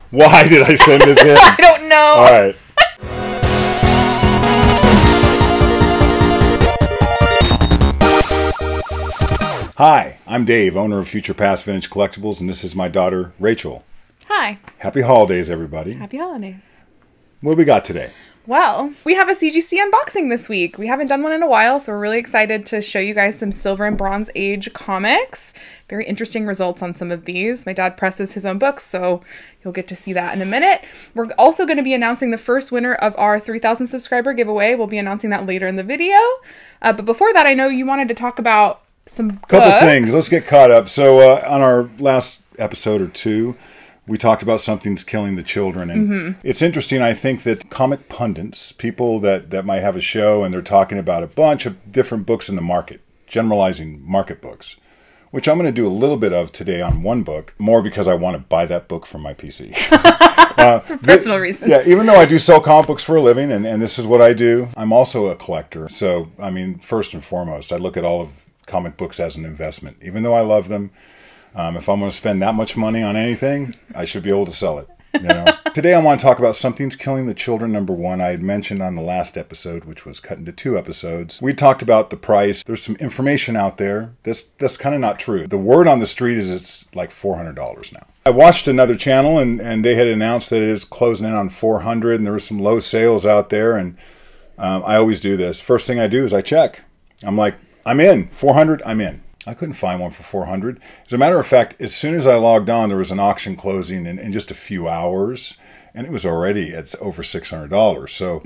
Why did I send this in? I don't know. All right. Hi, I'm Dave, owner of Future Past Vintage Collectibles, and this is my daughter, Rachel. Hi. Happy holidays, everybody. Happy holidays. What do we got today? Well, we have a CGC unboxing this week. We haven't done one in a while, so we're really excited to show you guys some Silver and Bronze Age comics. Very interesting results on some of these. My dad presses his own books, so you'll get to see that in a minute. We're also going to be announcing the first winner of our 3,000 subscriber giveaway. We'll be announcing that later in the video. But before that, I know you wanted to talk about some couple things. Let's get caught up. So on our last episode or two, we talked about Something's Killing the Children. And it's interesting, I think, that comic pundits, people that might have a show and they're talking about a bunch of different books in the market, generalizing market books, which I'm going to do a little bit of today on one book, more because I want to buy that book for my PC. For personal reasons. Yeah, even though I do sell comic books for a living, and this is what I do, I'm also a collector. So, I mean, first and foremost, I look at all of comic books as an investment. Even though I love them, if I'm going to spend that much money on anything, I should be able to sell it. You know? Today I want to talk about Something's Killing the Children #1. I had mentioned on the last episode, which was cut into 2 episodes. We talked about the price. There's some information out there that's kind of not true. The word on the street is it's like $400 now. I watched another channel and they had announced that it's closing in on 400 and there were some low sales out there. And I always do this. First thing I do is I check. I'm like, I'm in. 400, I'm in. I couldn't find one for 400. As a matter of fact, as soon as I logged on, there was an auction closing in just a few hours, and it was already at over $600. So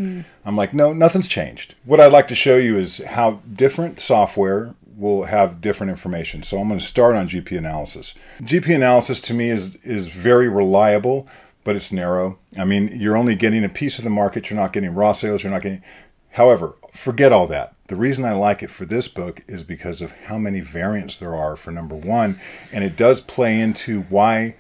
I'm like, no, nothing's changed. What I'd like to show you is how different software will have different information. So I'm going to start on GP analysis. GP analysis to me is very reliable, but it's narrow. I mean, you're only getting a piece of the market. You're not getting raw sales. You're not getting... However, forget all that. The reason I like it for this book is because of how many variants there are for #1, and it does play into why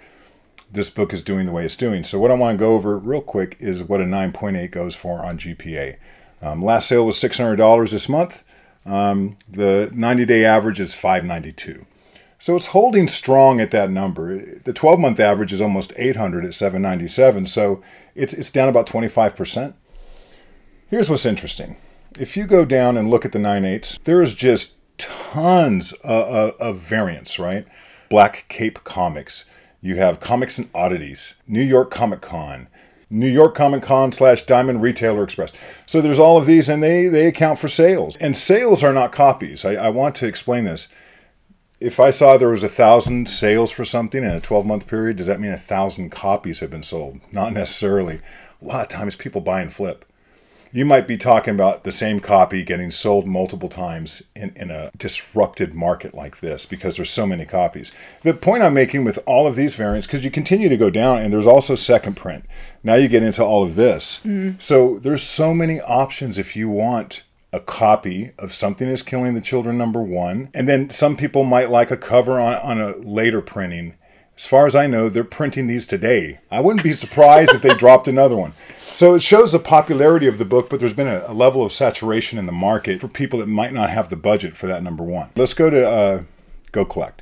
this book is doing the way it's doing. So what I want to go over real quick is what a 9.8 goes for on GPA. Last sale was $600 this month. The 90-day average is $592. So it's holding strong at that number. The 12-month average is almost $800 at $797. So it's down about 25%. Here's what's interesting. If you go down and look at the 9/8, there is just tons of variants, right? Black Cape Comics. You have Comics and Oddities, New York Comic Con, New York Comic Con / Diamond Retailer Express. So there's all of these, and they account for sales. And sales are not copies. I want to explain this. If I saw there was 1,000 sales for something in a 12-month period, does that mean 1,000 copies have been sold? Not necessarily. A lot of times people buy and flip. You might be talking about the same copy getting sold multiple times in a disrupted market like this because there's so many copies. The point I'm making with all of these variants, because you continue to go down, and there's also second print. Now you get into all of this. So there's so many options if you want a copy of Something is Killing the Children #1. And then some people might like a cover on a later printing. As far as I know, they're printing these today. I wouldn't be surprised if they dropped another one. So it shows the popularity of the book, but there's been a level of saturation in the market for people that might not have the budget for that #1. Let's go to Go Collect.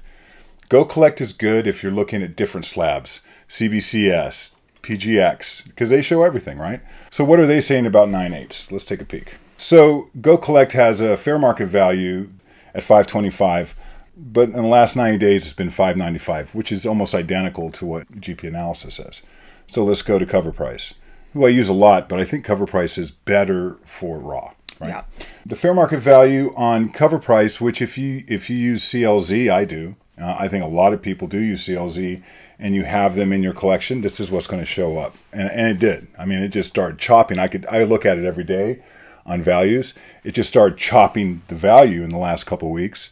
Go Collect is good if you're looking at different slabs. CBCS, PGX, because they show everything, right? So what are they saying about 9/8? Let's take a peek. So Go Collect has a fair market value at $525. But in the last 90 days, it's been $595, which is almost identical to what GP analysis says. So let's go to cover price, who I use a lot, but I think cover price is better for raw. Right? Yeah. The fair market value on cover price, which if you use CLZ, I do. I think a lot of people do use CLZ, and you have them in your collection. This is what's going to show up, and it did. I mean, it just started chopping. I look at it every day on values. It just started chopping the value in the last couple of weeks.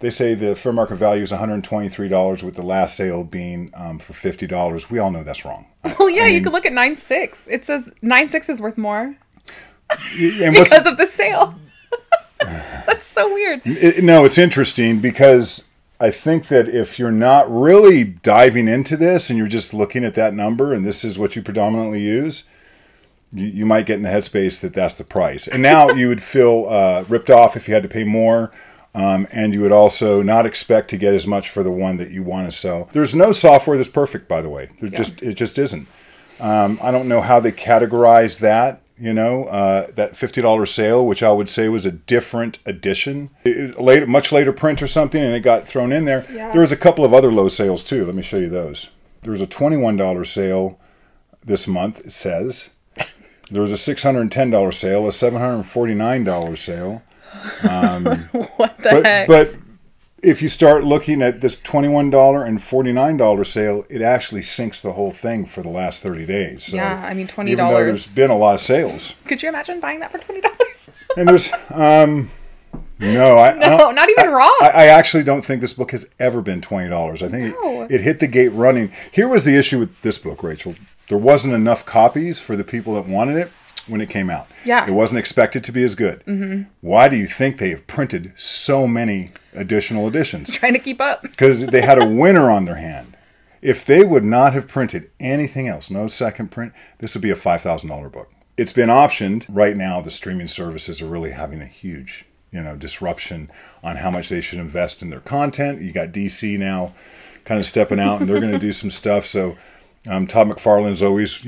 They say the fair market value is $123, with the last sale being for $50. We all know that's wrong. Well, yeah, I mean, you can look at 9.6. It says 9.6 is worth more because of the sale. That's so weird. No, it's interesting because I think that if you're not really diving into this and you're just looking at that number and this is what you predominantly use, you might get in the headspace that that's the price. And now you would feel ripped off if you had to pay more. And you would also not expect to get as much for the one that you want to sell. There's no software that's perfect, by the way. It just isn't. I don't know how they categorize that. You know, that $50 sale, which I would say was a different edition, much later print or something, and it got thrown in there. Yeah. There was a couple of other low sales too. Let me show you those. There was a $21 sale this month, it says. There was a $610 sale, a $749 sale. What the heck? But if you start looking at this $21 and $49 sale, it actually sinks the whole thing for the last 30 days. So yeah, I mean, $20. Even though there's been a lot of sales. Could you imagine buying that for $20? And there's, no, not even wrong. I actually don't think this book has ever been $20. I think it hit the gate running. Here was the issue with this book, Rachel. There wasn't enough copies for the people that wanted it when it came out. Yeah. It wasn't expected to be as good. Mm-hmm. Why do you think they have printed so many additional editions? Trying to keep up. Because they had a winner on their hand. If they would not have printed anything else, no second print, this would be a $5,000 book. It's been optioned. Right now, the streaming services are really having a huge, disruption on how much they should invest in their content. You got DC now kind of stepping out, and they're going to do some stuff. So Todd McFarlane's always,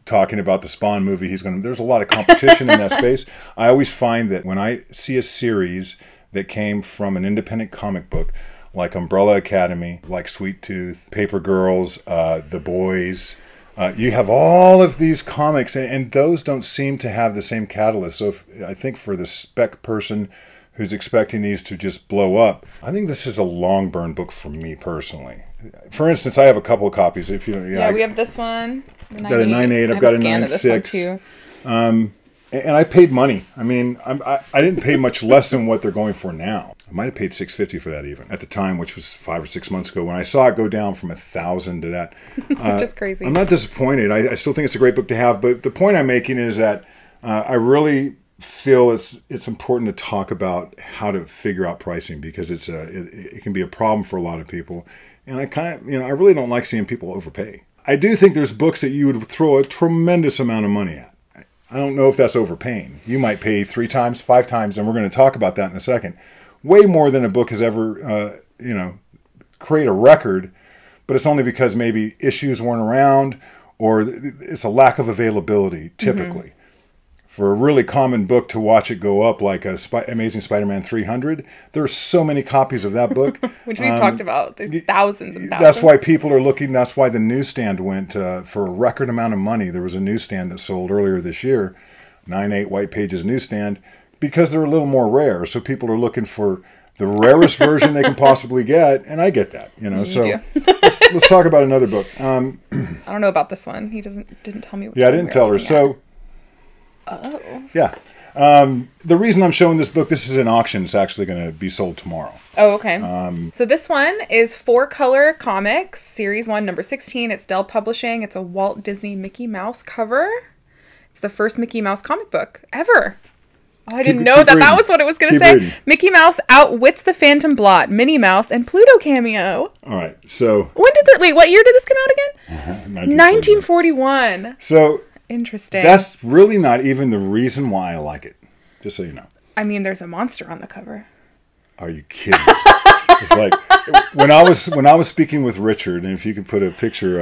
talking about the Spawn movie. There's a lot of competition in that space. I always find that when I see a series that came from an independent comic book, like Umbrella Academy, like Sweet Tooth, Paper Girls, The Boys, you have all of these comics, and those don't seem to have the same catalyst. So I think for the spec person who's expecting these to just blow up, I think this is a long burn book for me personally. For instance, I have a couple of copies. We have this one. I've got a 9.8. I've got a 9.6. And I paid money. I mean, I didn't pay much less than what they're going for now. I might have paid $650 for that even at the time, which was 5 or 6 months ago. When I saw it go down from 1,000 to that, just crazy. I'm not disappointed. I still think it's a great book to have. But the point I'm making is that I really feel it's important to talk about how to figure out pricing, because it can be a problem for a lot of people. And I really don't like seeing people overpay. I do think there's books that you would throw a tremendous amount of money at. I don't know if that's overpaying. You might pay 3 times, 5 times, and we're going to talk about that in a second. Way more than a book has ever, create a record, but it's only because maybe issues weren't around or it's a lack of availability, typically. Mm-hmm. For a really common book to watch it go up, like Amazing Spider-Man 300, there are so many copies of that book. Which we've talked about. There's thousands and thousands. That's why people are looking. That's why the newsstand went for a record amount of money. There was a newsstand that sold earlier this year, 9.8 White Pages newsstand, because they're a little more rare. So people are looking for the rarest version they can possibly get, and I get that. So let's talk about another book. I don't know about this one. He didn't tell me. Yeah, I didn't tell her. So. Oh. Yeah. The reason I'm showing this book, this is an auction. It's actually going to be sold tomorrow. Oh, okay. So this one is 4-Color Comics, Series 1, number 16. It's Dell Publishing. It's a Walt Disney Mickey Mouse cover. It's the first Mickey Mouse comic book ever. Oh, I didn't know that was what it was going to say. Reading. Mickey Mouse outwits the Phantom Blot, Minnie Mouse, and Pluto cameo. All right. So. What year did this come out again? 1941. So. Interesting. That's really not even the reason why I like it, just so you know. I mean, there's a monster on the cover. Are you kidding? It's like when I was speaking with Richard, and if you can put a picture,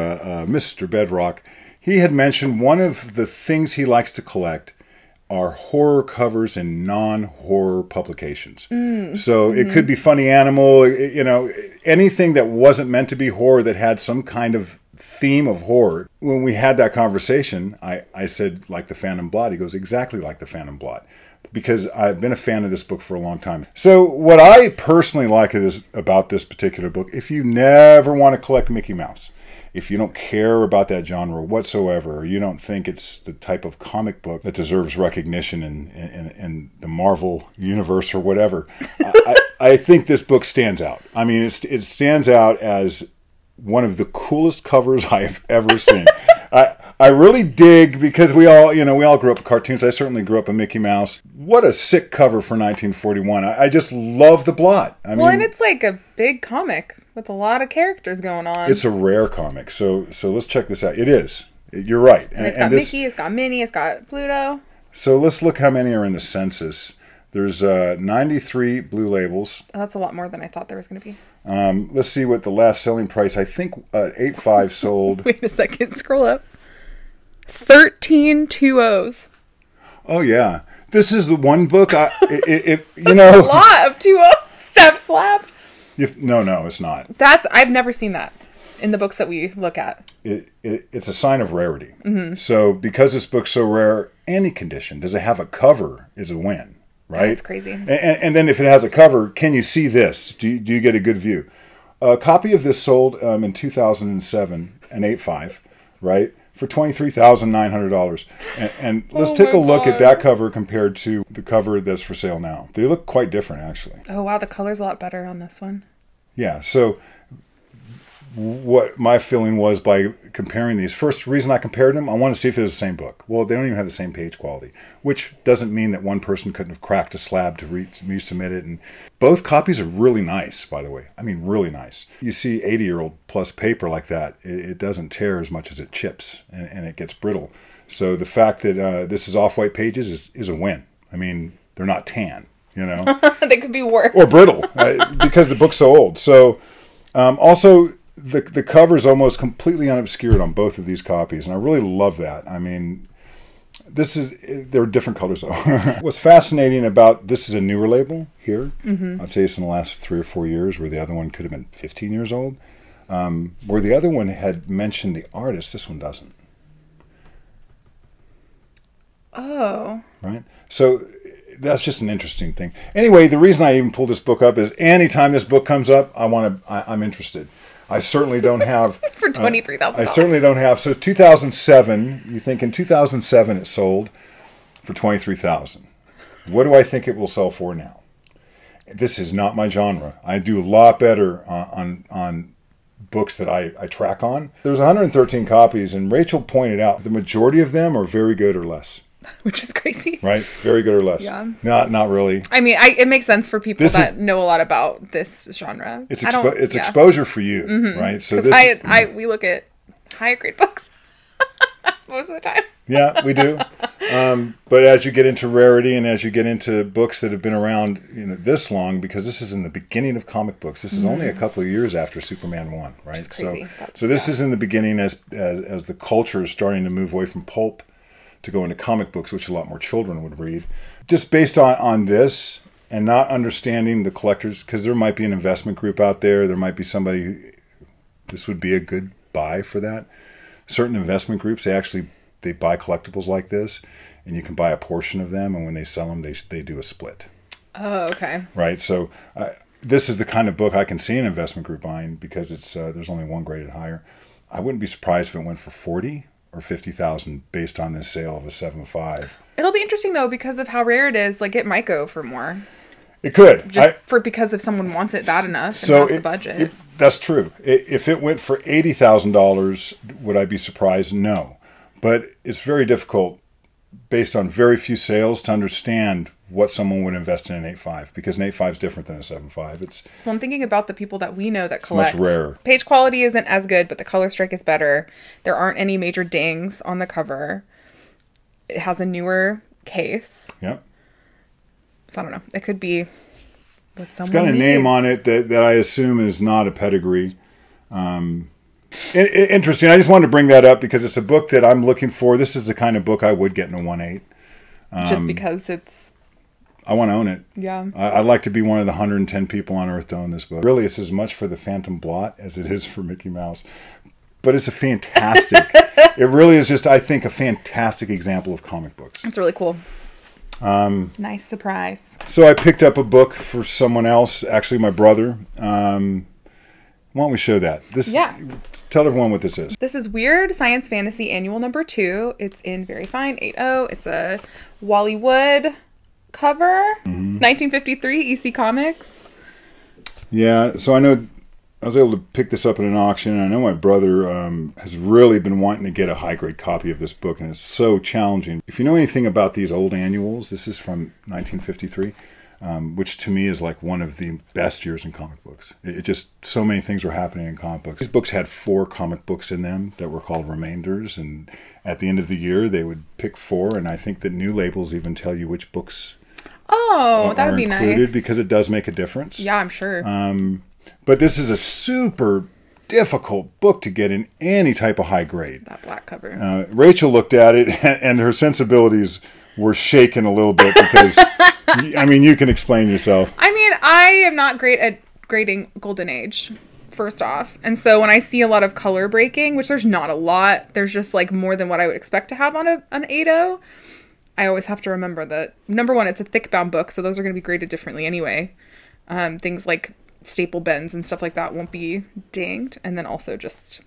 Mr. Bedrock, he had mentioned one of the things he likes to collect are horror covers in non-horror publications. So it could be Funny Animal, anything that wasn't meant to be horror that had some kind of theme of horror. When we had that conversation, I said, like the Phantom Blot. He goes, exactly like the Phantom Blot, because I've been a fan of this book for a long time. So what I personally like about this particular book, if you never want to collect Mickey Mouse, if you don't care about that genre whatsoever, or you don't think it's the type of comic book that deserves recognition in the Marvel universe or whatever, I think this book stands out. I mean, it stands out as one of the coolest covers I have ever seen. I really dig, because we all grew up with cartoons. I certainly grew up with Mickey Mouse. What a sick cover for 1941. I just love the blot. I mean, and it's like a big comic with a lot of characters going on. It's a rare comic. So let's check this out. It is. You're right. And it's got Mickey, it's got Minnie, it's got Pluto. So let's look how many are in the census. There's 93 blue labels. Oh, that's a lot more than I thought there was going to be. Let's see what the last selling price. I think 8.5 sold. Wait a second. Scroll up. 13 2.0s. Oh yeah, this is the one book. You A know, lot of 2.0 step slab. No, it's not. I've never seen that in the books that we look at. It's a sign of rarity. So because this book's so rare, any condition, does it have a cover is a win, right? That's crazy. And then if it has a cover, can you see this? Do you get a good view? A copy of this sold in 2007, an 8.5, right? For $23,900. And let's take a look at that cover compared to the cover that's for sale now. They look quite different, actually. Oh, wow. The color's a lot better on this one. Yeah. So what my feeling was by comparing these, first reason I compared them, I want to see if it was the same book. Well, they don't even have the same page quality, which doesn't mean that one person couldn't have cracked a slab to resubmit it. And both copies are really nice, by the way. I mean, really nice. You see 80-year-old plus paper like that, it doesn't tear as much as it chips and it gets brittle. So the fact that this is off-white pages is a win. I mean, they're not tan, you know. They could be worse. Or brittle, because the book's so old. So also, the cover is almost completely unobscured on both of these copies, and I really love that. I mean, there are different colors though. What's fascinating about this is a newer label here. I'd say it's in the last 3 or 4 years, where the other one could have been 15 years old. Where the other one had mentioned the artist, this one doesn't. Oh. Right? So that's just an interesting thing. Anyway, the reason I even pulled this book up is anytime this book comes up, I'm interested. I certainly don't have... For $23,000. I certainly don't have... So 2007, you think in 2007 it sold for $23,000. What do I think it will sell for now? This is not my genre. I do a lot better on books that I track on. There's 113 copies, and Rachel pointed out the majority of them are very good or less. Which is crazy. Right? Very good or less. Yeah. Not really. I mean, it makes sense for people that know a lot about this genre. It's exposure for you, right? So we look at higher grade books most of the time. Yeah, we do. But as you get into rarity and as you get into books that have been around this long, because this is in the beginning of comic books. This is only a couple of years after Superman 1, right? Which is crazy. So this is in the beginning as the culture is starting to move away from pulp to go into comic books, which a lot more children would read. Just based on this and not understanding the collectors, because there might be an investment group out there. There might be somebody, this would be a good buy for that. Certain investment groups, they buy collectibles like this, and you can buy a portion of them, and when they sell them, they do a split. Oh, okay. Right, so this is the kind of book I can see an investment group buying, because it's there's only one graded higher. I wouldn't be surprised if it went for 40 or 50,000 based on this sale of a 7.5. It'll be interesting though, because of how rare it is. Like, it might go for more. It could, because if someone wants it bad enough and has the budget. That's true. If it went for $80,000, would I be surprised? No, but it's very difficult based on very few sales to understand what someone would invest in an 8.5, because an 8.5 is different than a 7.5. Well, I'm thinking about the people that we know that collect. It's much rarer. Page quality isn't as good, but the color strike is better. There aren't any major dings on the cover. It has a newer case. Yep. So I don't know. It could be what someone It's got a needs. name on it that I assume is not a pedigree. Interesting. I just wanted to bring that up because it's a book that I'm looking for. This is the kind of book I would get in a 1.8. Just because it's... I want to own it. Yeah. I'd like to be one of the 110 people on Earth to own this book. Really, it's as much for the Phantom Blot as it is for Mickey Mouse. But it's a fantastic... It really is just, I think, a fantastic example of comic books. It's really cool. Nice surprise. So I picked up a book for someone else, actually my brother. Why don't we show that? Tell everyone what this is. This is Weird Science Fantasy Annual number 2. It's in very fine 8.0. It's a Wally Wood cover. 1953 EC Comics. Yeah, so I know I was able to pick this up at an auction. And I know my brother has really been wanting to get a high-grade copy of this book, and it's so challenging. If you know anything about these old annuals, this is from 1953. Which to me is like one of the best years in comic books. It just, so many things were happening in comic books. These books had 4 comic books in them that were called remainders, and at the end of the year they would pick 4, and I think that new labels even tell you which books Oh, that would be nice. Because it does make a difference. Yeah, I'm sure. But this is a super difficult book to get in any type of high grade. That black cover. Rachel looked at it, and her sensibilities were shaken a little bit because, I mean, you can explain yourself. I mean, I am not great at grading Golden Age, first off. And so when I see a lot of color breaking, which there's not a lot, there's just like more than what I would expect to have on an 8.0, I always have to remember that, number one, it's a thick bound book, so those are going to be graded differently anyway. Things like staple bends and stuff like that won't be dinged. And then also just,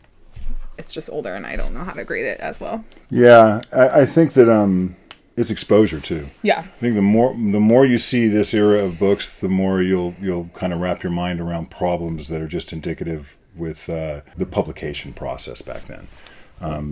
it's just older and I don't know how to grade it as well. Yeah, I think that it's exposure too. Yeah. I think the more you see this era of books, the more you'll kind of wrap your mind around problems that are just indicative with the publication process back then.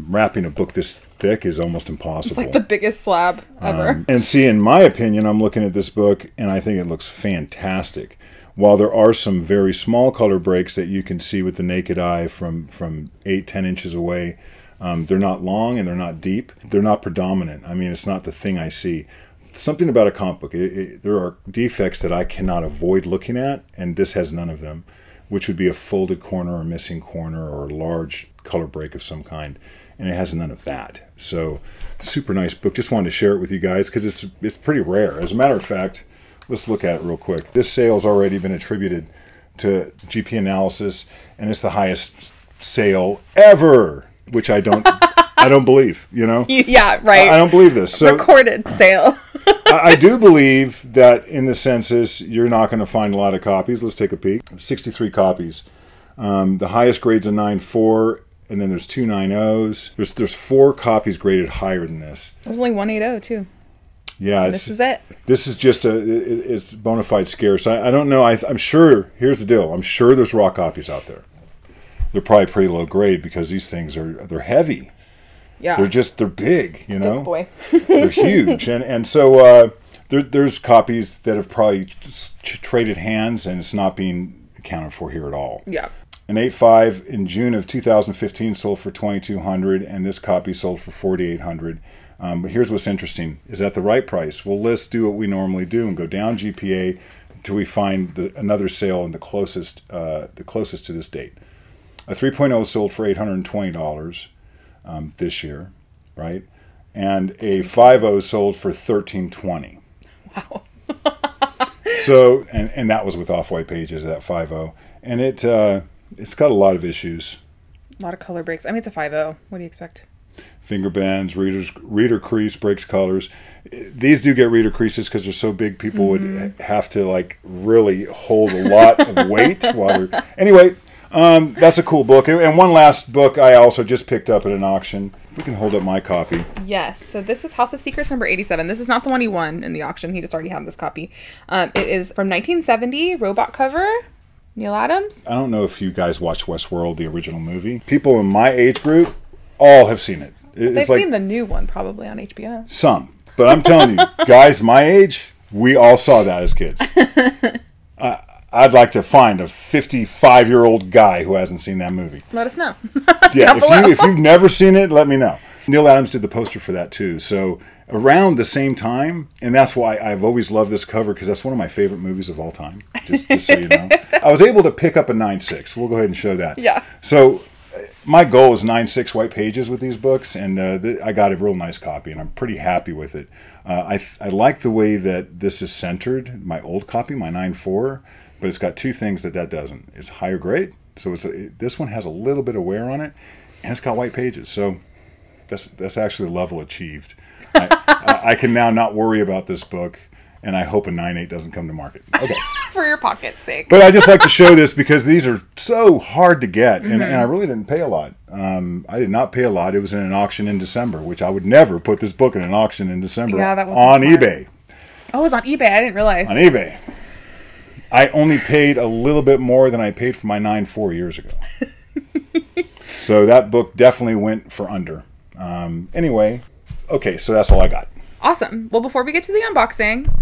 Wrapping a book this thick is almost impossible. It's like the biggest slab ever. And see, in my opinion, I'm looking at this book and I think it looks fantastic. While there are some very small color breaks that you can see with the naked eye from 8-10 inches away, they're not long and they're not deep. They're not predominant. I mean, it's not the thing I see. Something about a comic book, there are defects that I cannot avoid looking at, and this has none of them, which would be a folded corner or missing corner or a large color break of some kind, and it has none of that. So, super nice book. Just wanted to share it with you guys because it's pretty rare. As a matter of fact, let's look at it real quick. This sale's already been attributed to GP Analysis, and it's the highest sale ever, which I don't believe, you know? Yeah, right. I don't believe this. So, recorded sale. I do believe that in the census, you're not going to find a lot of copies. Let's take a peek. 63 copies. The highest grade's a 9.4, and then there's 2 9.0s. There's 4 copies graded higher than this. There's only 1 8.0 too. Yeah, this is it. This is just it's bona fide scarce. I don't know. I'm sure. Here's the deal. I'm sure there's raw copies out there. They're probably pretty low grade because these things they're heavy. Yeah, they're big. You know, big boy. They're huge, and so there's copies that have probably just traded hands, and it's not being accounted for here at all. Yeah. An 8.5 in June of 2015 sold for $2,200, and this copy sold for $4,800. But here's what's interesting: is at the right price. Well, let's do what we normally do and go down GPA until we find another sale in the closest to this date. A 3.0 sold for $820 this year, right? And a 5.0 sold for $1,320. Wow. So, and that was with off-white pages, that 5.0, and it's got a lot of issues. A lot of color breaks. I mean, it's a 5.0. What do you expect? Finger bends, reader crease, breaks colors. These do get reader creases because they're so big. People would have to like really hold a lot of weight while they're. Anyway, that's a cool book. And one last book I also just picked up at an auction. We can hold up my copy. Yes. So this is House of Secrets number 87. This is not the one he won in the auction. He just already had this copy. It is from 1970, robot cover. Neil Adams. I don't know if you guys watched Westworld, the original movie. People in my age group all have seen it. They've seen the new one probably on HBO. Some. But I'm telling you, guys my age, we all saw that as kids. I'd like to find a 55-year-old guy who hasn't seen that movie. Let us know. Yeah, if you've never seen it, let me know. Neil Adams did the poster for that too. So around the same time, and that's why I've always loved this cover because that's one of my favorite movies of all time, just so you know. I was able to pick up a 9.6. We'll go ahead and show that. Yeah. So my goal is 9.6 white pages with these books, and I got a real nice copy, and I'm pretty happy with it. I like the way that this is centered, my old copy, my 9.4, but it's got two things that doesn't. It's higher grade, so this one has a little bit of wear on it, and it's got white pages, so that's actually a level achieved. I can now not worry about this book, and I hope a 9.8 doesn't come to market. Okay. For your pocket's sake. But I just like to show this because these are so hard to get, and I really didn't pay a lot. I did not pay a lot. It was in an auction in December, which I would never put this book in an auction in December on eBay. Oh, it was on eBay. I didn't realize. On eBay. I only paid a little bit more than I paid for my 9.4 years ago. So that book definitely went for under. Anyway, okay, so that's all I got. Awesome. Well, before we get to the unboxing,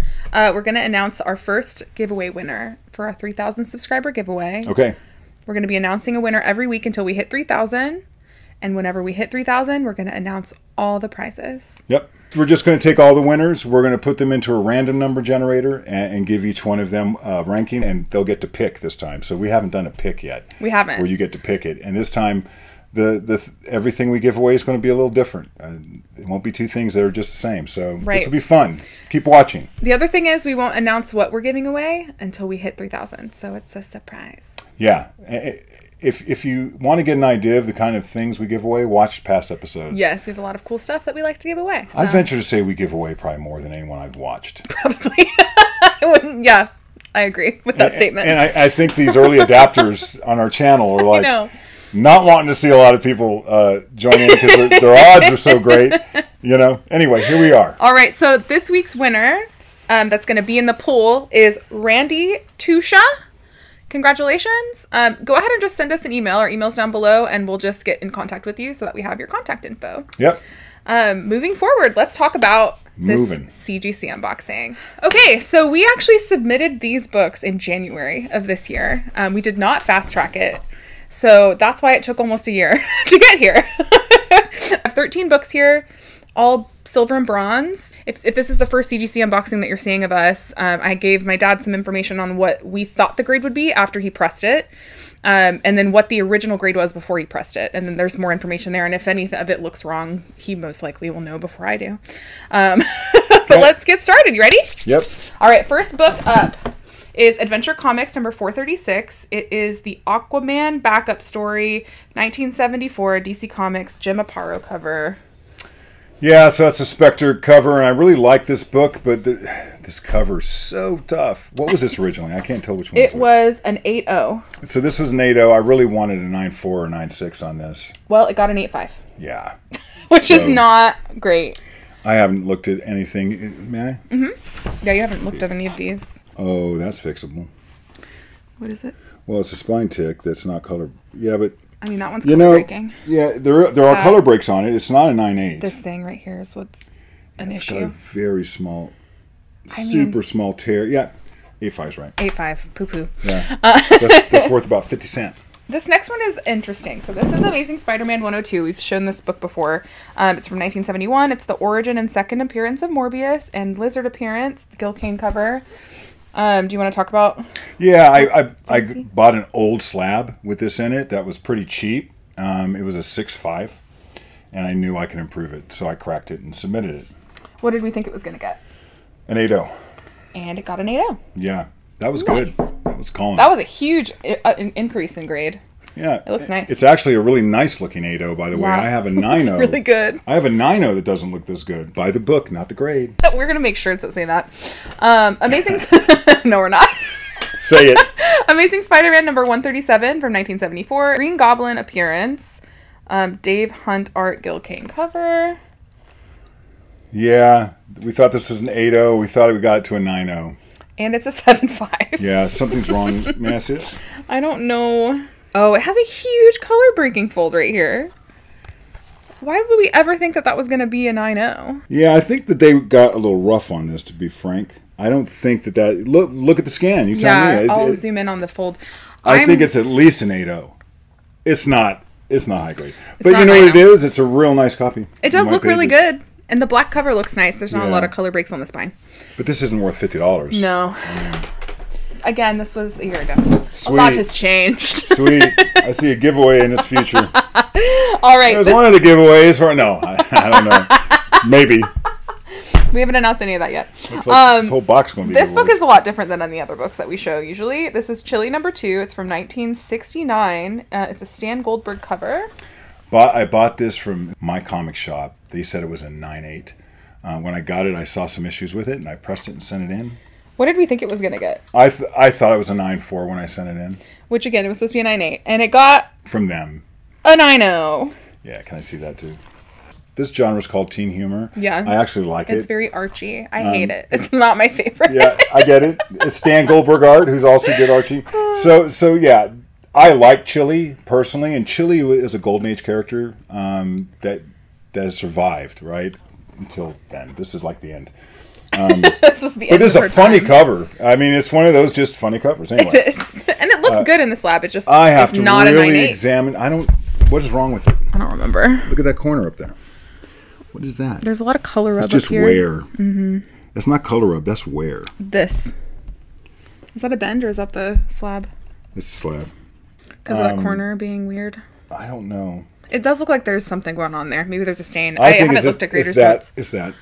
we're going to announce our first giveaway winner for our 3,000 subscriber giveaway. Okay. We're going to be announcing a winner every week until we hit 3,000. And whenever we hit 3,000, we're going to announce all the prizes. Yep. We're just going to take all the winners. We're going to put them into a random number generator and give each one of them a ranking, and they'll get to pick this time. So we haven't done a pick yet. We haven't. Where you get to pick it. And this time, everything we give away is going to be a little different. It won't be two things that are just the same. So this will be fun. Keep watching. The other thing is we won't announce what we're giving away until we hit 3,000. So it's a surprise. Yeah. If you want to get an idea of the kind of things we give away, watch past episodes. Yes, we have a lot of cool stuff that we like to give away. So. I venture to say we give away probably more than anyone I've watched. Probably. Yeah, I agree with that statement. And I think these early adapters on our channel are like not wanting to see a lot of people join in because their odds are so great. Anyway, here we are. All right, so this week's winner that's going to be in the pool is Randy Tusha. Congratulations. Go ahead and just send us an email. Our email's down below, and we'll just get in contact with you so that we have your contact info. Yep. Moving forward, let's talk about this CGC unboxing. Okay, so we actually submitted these books in January of this year. We did not fast track it, so that's why it took almost a year to get here. I have 13 books here, all silver and bronze. If this is the first CGC unboxing that you're seeing of us, I gave my dad some information on what we thought the grade would be after he pressed it, and then what the original grade was before he pressed it. And then there's more information there, and if any of it looks wrong, he most likely will know before I do. But let's get started. You ready? Yep. All right, first book up is Adventure Comics number 436. It is the Aquaman backup story, 1974, DC Comics, Jim Aparo cover. Yeah, so that's a Spectre cover, and I really like this book, but this cover is so tough. What was this originally? I can't tell which one. It was an 8.0. So this was an 8.0. I really wanted a 9.4 or 9.6 on this. Well, it got an 8.5. Yeah. Which is not great. I haven't looked at anything. May I? Mm-hmm. Yeah, you haven't looked at any of these. Oh, that's fixable. What is it? Well, it's a spine tick that's not color. Yeah, but... I mean, that one's color breaking. Yeah, there are color breaks on it. It's not a 9.8. This thing right here is what's an issue. It's got a very small, super small tear. Yeah, 8.5 is right. 8.5, poo-poo. Yeah, that's worth about 50 cents. This next one is interesting. So this is Amazing Spider-Man 102. We've shown this book before. It's from 1971. It's the origin and second appearance of Morbius and Lizard appearance. It's Gil Kane cover. Do you want to talk about? Yeah, I bought an old slab with this in it that was pretty cheap. It was a 6.5, and I knew I could improve it, so I cracked it and submitted it. What did we think it was going to get? An 8.0. And it got an 8.0. Yeah, that was nice. Good. That was calling. That was a huge increase in grade. Yeah, it looks nice. It's actually a really nice looking 8.0, by the way. I have a 9.0. It's really good. I have a 9.0 that doesn't look this good. Buy the book, not the grade. We're gonna make sure it's saying that. Amazing. No, we're not. Say it. Amazing Spider-Man number 137 from 1974. Green Goblin appearance. Dave Hunt art, Gil Kane cover. Yeah, we thought this was an 8.0. We thought we got it to a 9.0. And it's a 7.5. Yeah, something's wrong. May I see it? I don't know. Oh, it has a huge color breaking fold right here. Why would we ever think that that was going to be a 9.0? Yeah, I think that they got a little rough on this, to be frank. I don't think that... Look at the scan. You tell me. I'll zoom in on the fold. I think it's at least an 8.0. It's not high grade. But you know what it is? It's a real nice copy. It does look really good. And the black cover looks nice. There's not a lot of color breaks on the spine. But this isn't worth $50. No. Again, this was a year ago. Sweet. A lot has changed. Sweet. I see a giveaway in its future. All right. There's one of the giveaways for... No, I don't know. Maybe. We haven't annouced any of that yet. Looks like this whole box is going to be This book is a lot different than any other books that we show usually. This is Chili number 2. It's from 1969. It's a Stan Goldberg cover. I bought this from my comic shop. They said it was a 9.8. When I got it, I saw some issues with it, and I pressed it and sent it in. What did we think it was going to get? I thought it was a 9.4 when I sent it in. Which, again, it was supposed to be a 9.8. And it got... From them. A 9.0. Yeah, can I see that, too? This genre is called teen humor. Yeah. I actually like it. It's very Archie. I hate it. It's not my favorite. Yeah, I get it. It's Stan Goldberg art, who's also did Archie. So yeah, I like Chili, personally. And Chili is a Golden Age character that has survived, right? Until then. This is like the end. This is the end. But this is a funny cover. I mean, it's one of those just funny covers. Anyway, it is, and it looks good in the slab. It just I have is to not really a 9.8. examine. What is wrong with it? I don't remember. Look at that corner up there. What is that? There's a lot of color rub It's just up here. wear. Mm-hmm. That's not color rub. That's wear. This. Is that a bend or is that the slab? It's a slab. Because of that corner being weird. I don't know. It does look like there's something going on there. Maybe there's a stain. I haven't looked at Grader's notes. It's that.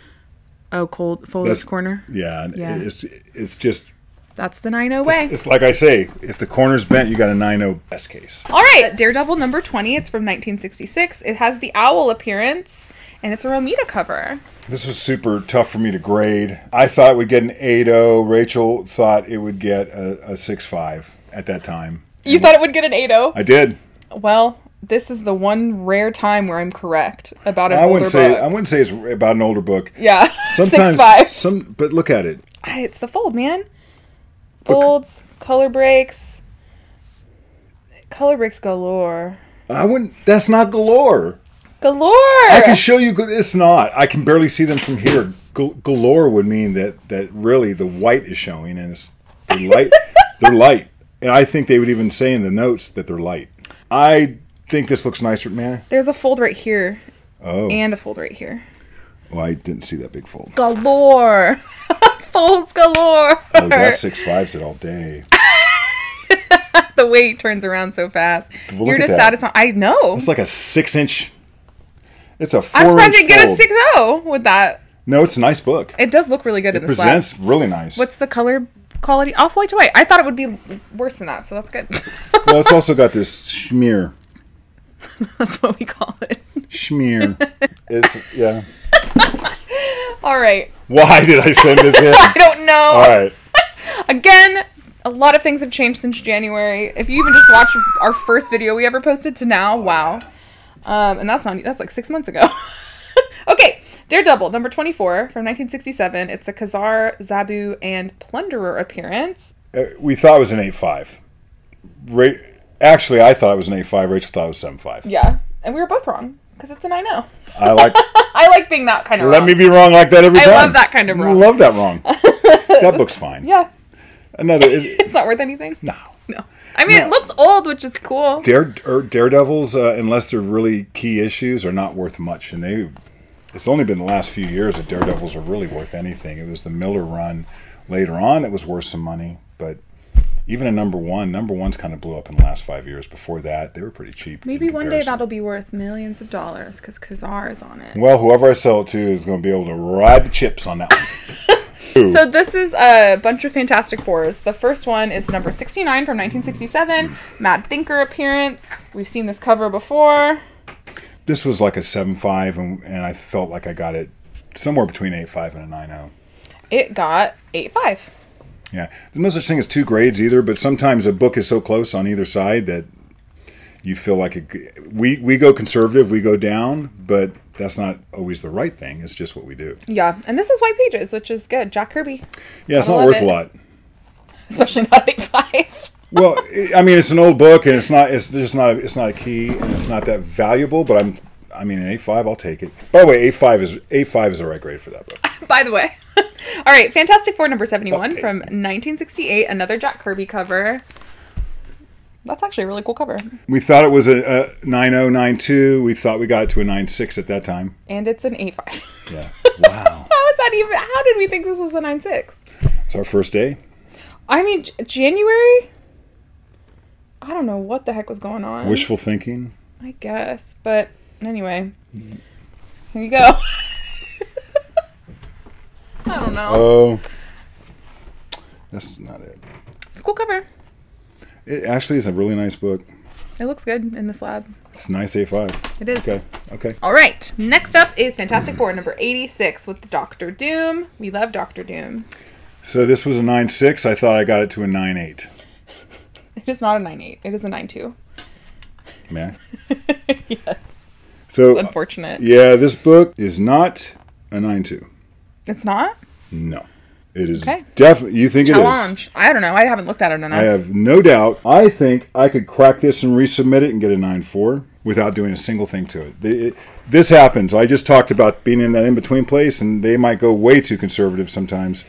Oh, cold folded corner. Yeah. Yeah. It's just. That's the 9-0 way. It's like I say, if the corner's bent, you got a 9-0 best case. All right, Daredevil number 20. It's from 1966. It has the owl appearance, and it's a Romita cover. This was super tough for me to grade. I thought it would get an 8-0. Rachel thought it would get a 6.5 at that time. You thought it would get an 8-0? I did. Well, this is the one rare time where I'm correct about an older book. I wouldn't say it's about an older book. Yeah, Sometimes 6.5. But look at it. It's the fold, man. Folds, color breaks galore. That's not galore. Galore! I can show you, it's not. I can barely see them from here. Galore would mean that really the white is showing and they're light. They're light. And I think they would even say in the notes that they're light. I think this looks nicer, man. There's a fold right here. Oh. And a fold right here. Well, I didn't see that big fold. Galore! Folds galore! Oh, that 6.5's it all day. The way it turns around so fast. Well, You're just sad it's not. I know. It's like a 6-inch. It's a 4-inch. I'm surprised you get a 6.0 with that. No, it's a nice book. It does look really good in the slab. It presents really nice. What's the color quality? Off-white to white. I thought it would be worse than that, so that's good. Well, it's also got this schmear. That's what we call it. Schmear. Yeah. All right. Why did I send this in? I don't know. All right. Again, a lot of things have changed since January. If you even just watch our first video we ever posted to now, wow. And that's like 6 months ago. Okay, Daredevil, number 24 from 1967. It's a Khazar, Zabu, and Plunderer appearance. We thought it was an 8.5. Actually, I thought it was an 8.5. Rachel thought it was 7.5. Yeah, and we were both wrong because it's a 9.0. I like being that kind of wrong. Let me be wrong like that every time. I love that kind of wrong. I love that wrong. That book's fine. Yeah. It's not worth anything? No. I mean, it looks old, which is cool. Daredevils, unless they're really key issues, are not worth much. And it's only been the last few years that Daredevils are really worth anything. It was the Miller run later on that was worth some money. But even a number one's kind of blew up in the last 5 years. Before that, they were pretty cheap. Maybe one day that'll be worth millions of dollars because Khazar is on it. Well, whoever I sell it to is going to be able to ride the chips on that one. So this is a bunch of Fantastic Fours. The first one is number 69 from 1967. Mad Thinker appearance. We've seen this cover before. This was like a 7.5, and I felt like I got it somewhere between 8.5 and a 9.0. It got 8.5. Yeah. There's no such thing as two grades either, but sometimes a book is so close on either side that you feel like we go conservative, we go down, but that's not always the right thing. It's just what we do. Yeah, and this is white pages, which is good. Jack Kirby. Yeah, it's not worth a lot. Especially not 8.5. Well, I mean, it's an old book, and it's not a key, and it's not that valuable. But an 8.5, I'll take it. By the way, 8.5 is the right grade for that book. By the way, all right, Fantastic Four number 71 from 1968, another Jack Kirby cover. That's actually a really cool cover. We thought it was a 9.0, 9.2. We thought we got it to a 9.6 at that time. And it's an 8.5. Yeah. Wow. How did we think this was a 9.6? It's our first day. I mean, January? I don't know what the heck was going on. Wishful thinking? I guess. But anyway, here you go. I don't know. Oh. That's not it. It's a cool cover. It actually is a really nice book. It looks good in the slab. It's a nice 8.5. It is. Okay. All right. Next up is Fantastic Four number 86 with Doctor Doom. We love Doctor Doom. So this was a 9.6. I thought I got it to a 9.8. It is not a 9.8. It is a 9.2. Yeah. Yes. So it's unfortunate. Yeah, this book is not a 9.2. It's not? No. It is okay. Definitely. You think Challenge. It is? I don't know. I haven't looked at it enough. I have no doubt. I think I could crack this and resubmit it and get a 9.4 without doing a single thing to it. This happens. I just talked about being in that in-between place, and they might go way too conservative sometimes.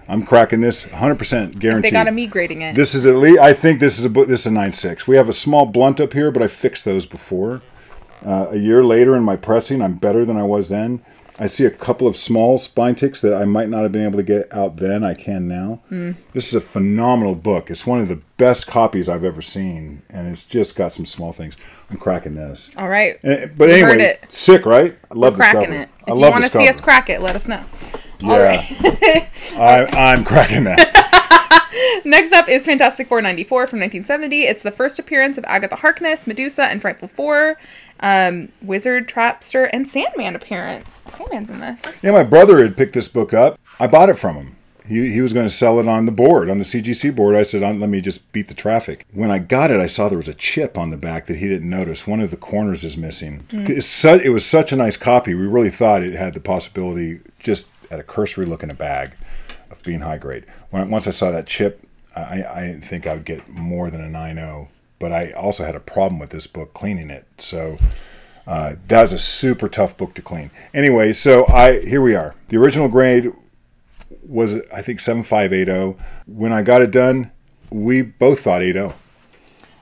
I'm cracking this 100% guaranteed. They got a me grading it. This is at least. I think this is a book. This is a 9.6. We have a small blunt up here, but I fixed those before. A year later in my pressing, I'm better than I was then. I see a couple of small spine ticks that I might not have been able to get out then. I can now. This is a phenomenal book. It's one of the best copies I've ever seen, and it's just got some small things. I'm cracking this. All right. But anyway, sick, right? I love this cover. Cracking it. If you want to see us crack it, let us know. Yeah. All right. I'm cracking that. Next up is Fantastic Four 94 from 1970. It's the first appearance of Agatha Harkness, Medusa, and Frightful Four. Wizard, Trapster, and Sandman appearance. Sandman's in this. Yeah, my brother had picked this book up. I bought it from him. He was going to sell it on the board, on the CGC board. I said, let me just beat the traffic. When I got it, I saw there was a chip on the back that he didn't notice. One of the corners is missing. It was such a nice copy. We really thought it had the possibility, just at a cursory look in a bag, of being high grade. Once I saw that chip, I didn't think I would get more than a 9.0. But I also had a problem with this book cleaning it. So that was a super tough book to clean. Anyway, so here we are. The original grade was, I think, 7580. When I got it done, we both thought 8.0.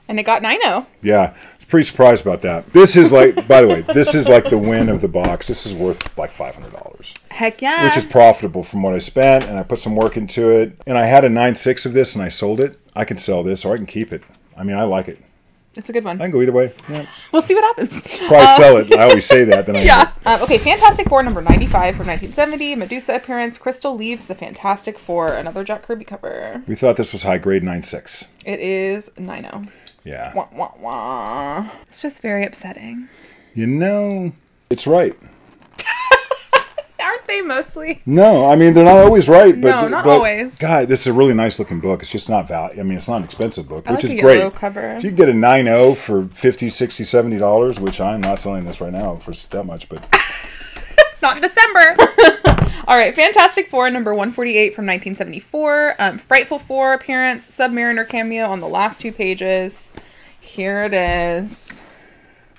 And it got 9.0. Yeah, I was pretty surprised about that. This is like, by the way, this is like the win of the box. This is worth like $500. Heck yeah. Which is profitable from what I spent, and I put some work into it. And I had a 9.6 of this, and I sold it. I can sell this, or I can keep it. I mean, I like it. It's a good one. I can go either way. Yeah. We'll see what happens. Probably sell it. I always say that. Then yeah. Okay, Fantastic Four number 95 from 1970. Medusa appearance. Crystal leaves the Fantastic Four. Another Jack Kirby cover. We thought this was high grade 9.6. It is 9.0. Yeah. Wah, wah, wah. It's just very upsetting. You know, it's right. Aren't they mostly? No, I mean, they're not always right. But, no, not always. God, this is a really nice looking book. It's just not I mean, it's not an expensive book, which is great. great. Yellow cover. If you can get a 9.0 for $50, $60, $70, which I'm not selling this right now for that much, but not in December. All right, Fantastic Four number 148 from 1974. Frightful Four appearance, Submariner cameo on the last 2 pages. Here it is.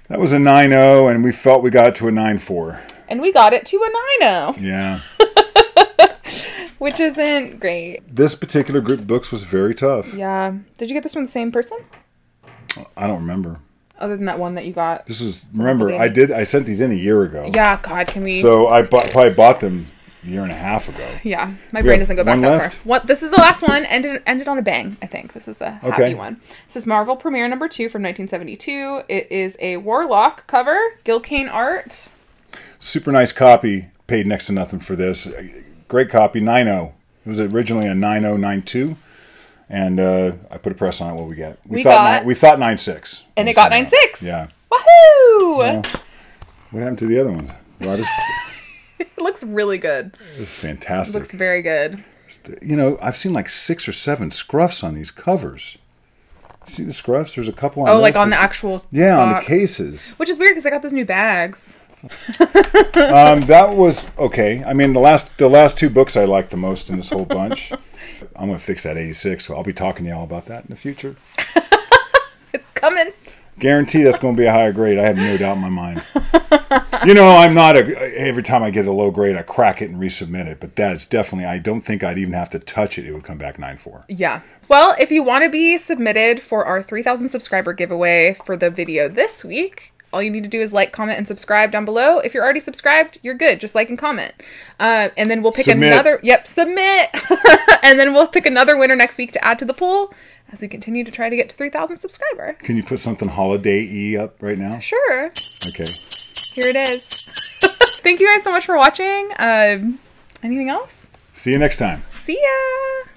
That was a 9.0, and we felt we got it to a 9.4. And we got it to a 9.0. Yeah. Which isn't great. This particular group of books was very tough. Yeah. Did you get this from the same person? I don't remember. Other than that one that you got. This is, remember, I sent these in a year ago. Yeah, God, can we... So I probably bought them a year and a half ago. Yeah, my brain doesn't go back that left? far. This is the last one. Ended on a bang, I think. This is a happy one. This is Marvel Premiere number 2 from 1972. It is a Warlock cover. Gil Kane art. Super nice copy. Paid next to nothing for this. Great copy. 9.0. It was originally a 9.092. And I put a press on it. What we get? We thought 9.6. And it got 9.6. Yeah. Woohoo! Well, what happened to the other ones? Well, it looks really good. This is fantastic. It looks very good. You know, I've seen like 6 or 7 scruffs on these covers. See the scruffs? There's a couple on like on the actual Yeah, box. on the cases. Which is weird because I got those new bags. That was okay. I mean, the last 2 books I liked the most in this whole bunch. I'm going to fix that 86, so I'll be talking to y'all about that in the future. It's coming. Guarantee that's going to be a higher grade. I have no doubt in my mind. You know, I'm not every time I get a low grade, I crack it and resubmit it. But that is definitely, I don't think I'd even have to touch it. It would come back 9.4. Yeah. Well, if you want to be submitted for our 3,000 subscriber giveaway for the video this week, all you need to do is like, comment, and subscribe down below. If you're already subscribed, you're good. Just like and comment. And then we'll pick another... Yep, submit! And then we'll pick another winner next week to add to the pool as we continue to try to get to 3,000 subscribers. Can you put something holiday-y up right now? Sure. Okay. Here it is. Thank you guys so much for watching. Anything else? See you next time. See ya!